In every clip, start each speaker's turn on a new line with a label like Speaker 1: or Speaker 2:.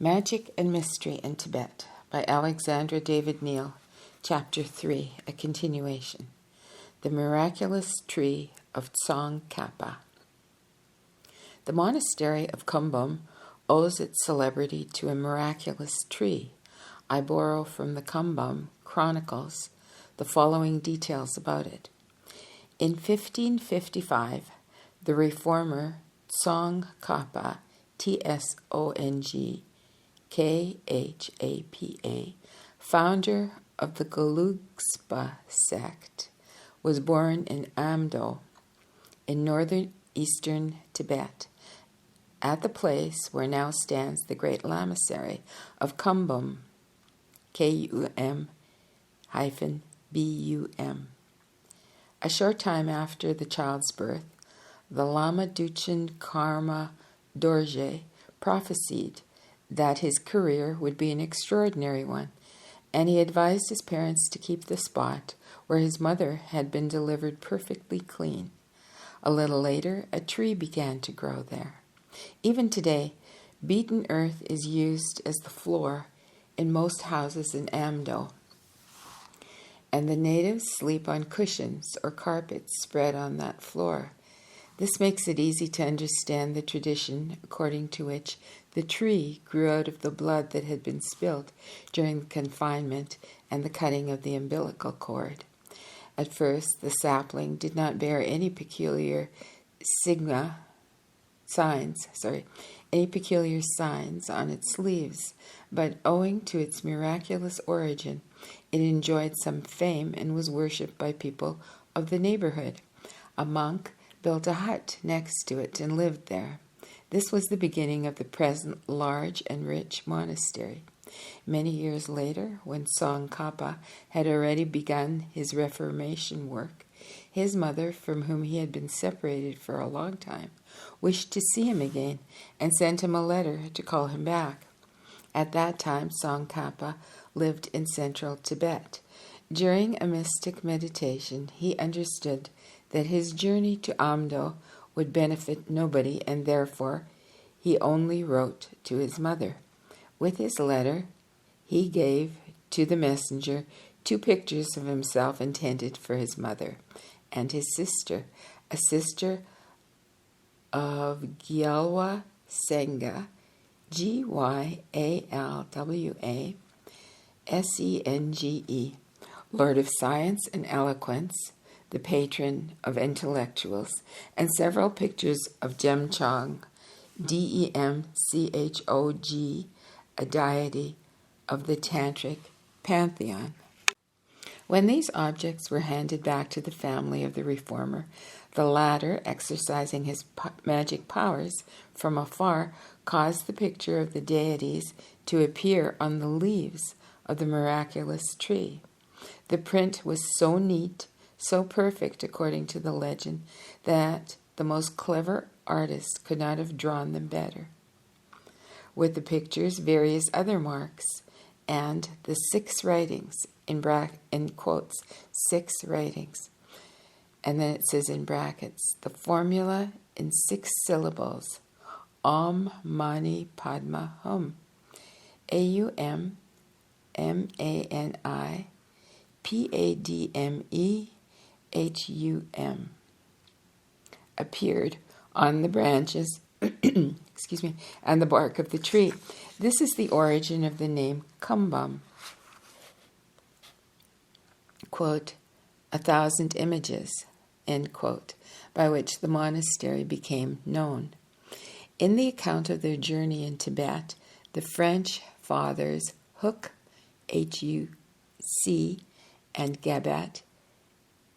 Speaker 1: Magic and Mystery in Tibet by Alexandra David-Neel, Chapter 3, a continuation. The Miraculous Tree of Tsongkhapa. The monastery of Kum-Bum owes its celebrity to a miraculous tree. I borrow from the Kum-Bum chronicles the following details about it. In 1555, the reformer Tsongkhapa, Tsongkhapa, founder of the Gelugpa sect, was born in Amdo, in northern eastern Tibet, at the place where now stands the great lamasery of Kum-Bum, Kum-Bum. A short time after the child's birth, the Lama Duchen Karma Dorje prophesied that his career would be an extraordinary one, and he advised his parents to keep the spot where his mother had been delivered perfectly clean. A little later, a tree began to grow there. Even today, beaten earth is used as the floor in most houses in Amdo, and the natives sleep on cushions or carpets spread on that floor. This makes it easy to understand the tradition according to which the tree grew out of the blood that had been spilled during the confinement and the cutting of the umbilical cord. At first, the sapling did not bear any peculiar signs on its leaves, but owing to its miraculous origin, it enjoyed some fame and was worshipped by people of the neighborhood. A monk built a hut next to it and lived there. This was the beginning of the present large and rich monastery. Many years later, when Tsongkhapa had already begun his reformation work, his mother, from whom he had been separated for a long time, wished to see him again and sent him a letter to call him back. At that time, Tsongkhapa lived in central Tibet. During a mystic meditation, he understood that his journey to Amdo would benefit nobody, and therefore he only wrote to his mother. With his letter, he gave to the messenger 2 pictures of himself intended for his mother and his sister, a sister of Gyalwa Senga, Gyalwa Senge, Lord of Science and Eloquence, the patron of intellectuals, and several pictures of Demchog, Demchog, a deity of the Tantric pantheon. When these objects were handed back to the family of the reformer, the latter, exercising his magic powers from afar, caused the picture of the deities to appear on the leaves of the miraculous tree. The print was so neat, so perfect, according to the legend, that the most clever artist could not have drawn them better. With the pictures, various other marks, and the 6 writings, in quotes, 6 writings. And then it says in brackets, the formula in 6 syllables, Om Mani Padma Hum, Aum Mani Padme Hum, appeared on the branches and the bark of the tree. This is the origin of the name Kum-Bum. Quote, 1,000 images, end quote, by which the monastery became known. In the account of their journey in Tibet, the French fathers Huc, Huc, and Gabet,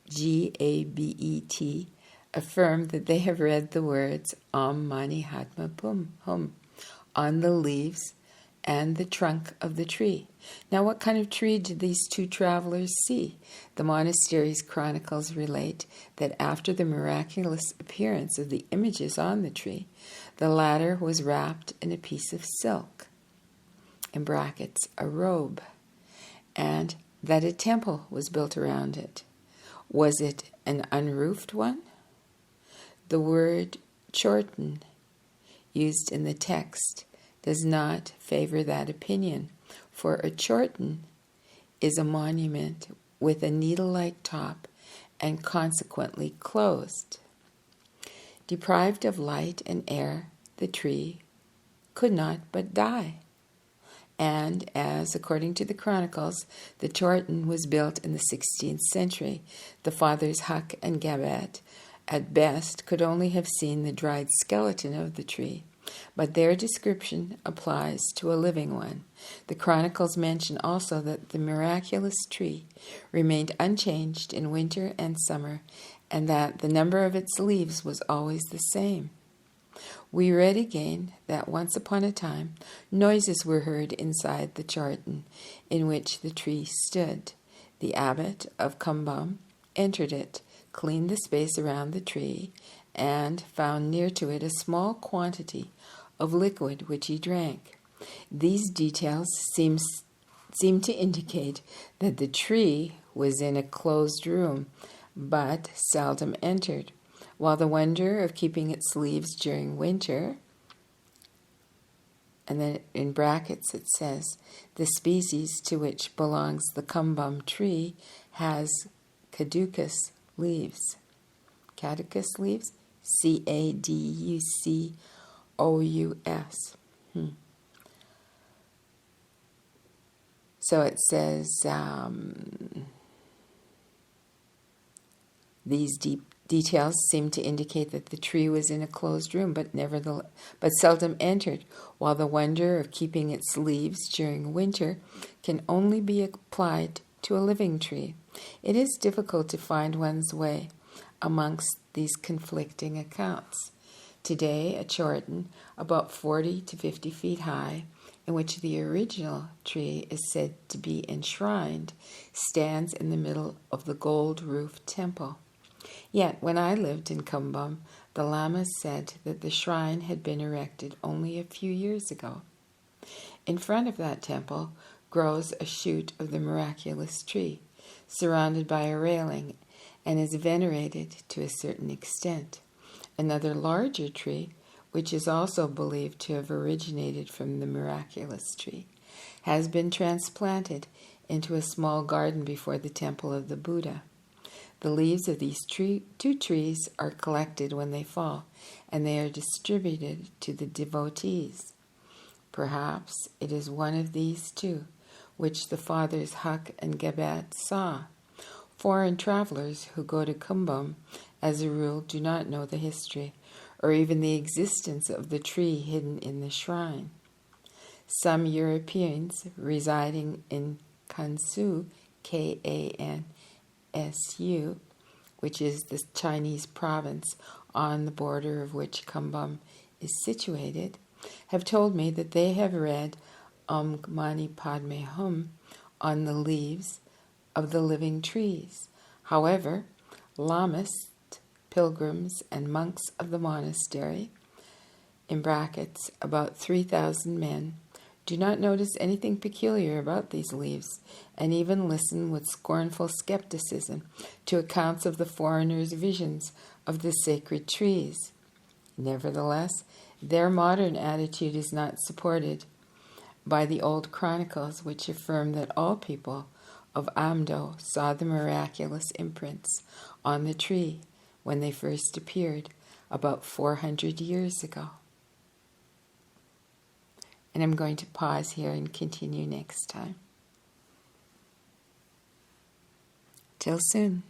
Speaker 1: Gabet, affirm that they have read the words Om Mani Padme Hum on the leaves and the trunk of the tree. Now, what kind of tree did these 2 travelers see? The monastery's chronicles relate that after the miraculous appearance of the images on the tree, the latter was wrapped in a piece of silk, in brackets, a robe, and that a temple was built around it. Was it an unroofed one? The word chorten, used in the text, does not favor that opinion, for a chorten is a monument with a needle-like top and consequently closed. Deprived of light and air, the tree could not but die. And as, according to the chronicles, the chorten was built in the 16th century, the fathers Huck and Gabet, at best, could only have seen the dried skeleton of the tree, but their description applies to a living one. The chronicles mention also that the miraculous tree remained unchanged in winter and summer, and that the number of its leaves was always the same. We read again that once upon a time noises were heard inside the chorten in which the tree stood. The abbot of Kum-Bum entered it, cleaned the space around the tree, and found near to it a small quantity of liquid which he drank. These details seem to indicate that the tree was in a closed room, but seldom entered, while the wonder of keeping its leaves during winter, and then in brackets it says, the species to which belongs the Kum-Bum tree has caducous leaves. Caducous leaves? C-A-D-U-C-O-U-S. So it says, these details seem to indicate that the tree was in a closed room, but seldom entered, while the wonder of keeping its leaves during winter can only be applied to a living tree. It is difficult to find one's way amongst these conflicting accounts. Today, a chorten about 40 to 50 feet high, in which the original tree is said to be enshrined, stands in the middle of the gold-roofed temple. Yet, when I lived in Kum-Bum, the lamas said that the shrine had been erected only a few years ago. In front of that temple grows a shoot of the miraculous tree, surrounded by a railing, and is venerated to a certain extent. Another larger tree, which is also believed to have originated from the miraculous tree, has been transplanted into a small garden before the temple of the Buddha. The leaves of these two trees are collected when they fall, and they are distributed to the devotees. Perhaps it is one of these two which the fathers Huck and Gabet saw. Foreign travelers who go to Kum-Bum, as a rule, do not know the history, or even the existence of the tree hidden in the shrine. Some Europeans residing in Kansu, K-A-N-S-U, which is the Chinese province on the border of which Kum-Bum is situated, have told me that they have read Om Mani Padme Hum on the leaves of the living trees. However, lamas, pilgrims, and monks of the monastery, in brackets, about 3,000 men, do not notice anything peculiar about these leaves, and even listen with scornful skepticism to accounts of the foreigners' visions of the sacred trees. Nevertheless, their modern attitude is not supported by the old chronicles, which affirm that all people of Amdo saw the miraculous imprints on the tree when they first appeared about 400 years ago. And I'm going to pause here and continue next time. Till soon.